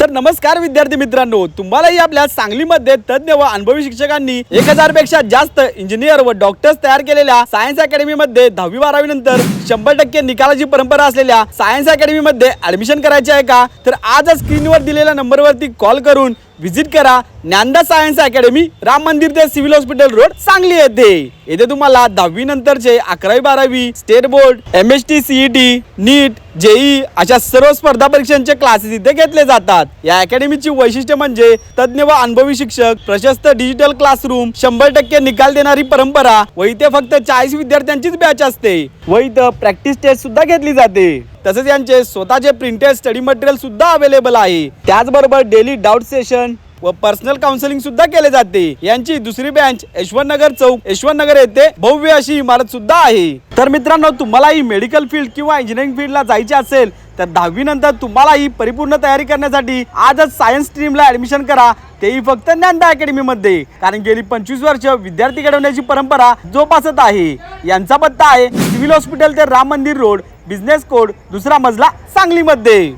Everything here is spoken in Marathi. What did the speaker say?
तर नमस्कार विद्यार्थी मित्रांनो, तुम्हालाही आपल्या सांगलीमध्ये तज्ञ व अनुभवी शिक्षकांनी 1000 पेक्षा जास्त इंजिनियर व डॉक्टर्स तयार केलेल्या सायन्स अकॅडमी मध्ये 10वी-12वी नंतर 100% निकालाची परंपरा असलेल्या सायन्स अकॅडमी मध्ये ऍडमिशन करायचे आहे का? तर आज स्क्रीनवर दिलेल्या नंबरवरती कॉल करून विजिट करा ज्ञानदा सायन्स अकॅडमी, राम मंदिर ते सिव्हिल हॉस्पिटल रोड, सांगली येथे तुम्हाला 10वी नंतरचे 11वी-12वी स्टेट बोर्ड, MST CET, नीट, JEE अशा सर्व स्पर्धा परीक्षांचे क्लासेस इथे घेतले जातात। या अकॅडमीची वैशिष्ट्य म्हणजे तज्ञ व अनुभवी शिक्षक, प्रशस्त डिजिटल क्लासरूम, 100% निकाल देणारी परंपरा व इथे फक्त 40 विद्यार्थ्यांचीच बॅच असते व इथे प्रॅक्टिस टेस्ट सुद्धा घेतली जाते। तसेच यांचे स्वतःचे प्रिंटेड स्टडी मटेरियल सुद्धा अवेलेबल आहे। त्याचबरोबर डेली डाऊट सेशन व पर्सनल काउन्सिलिंग सुद्धा केले जाते। यांची दुसरी ब्रांच यशवंतनगर चौक, यशवंतनगर येथे भव्य अशी इमारत सुद्धा आहे। तर मित्रांनो, तुम्हालाही मेडिकल फील्ड किंवा इंजिनिअरिंग फील्डला जायचे असेल तर 10वी नंतर तुम्हालाही परिपूर्ण तयारी करण्यासाठी आजच सायन्स स्ट्रीमला ऍडमिशन करा, तेही फक्त ज्ञानदा अकॅडमी मध्ये। कारण गेली 25 वर्ष विद्यार्थी घडवण्याची परंपरा जोपासत आहे। यांचा पत्ता आहे सिव्हिल हॉस्पिटल ते राम मंदिर रोड, बिझनेस कोड, दुसरा मजला, सांगली मध्ये।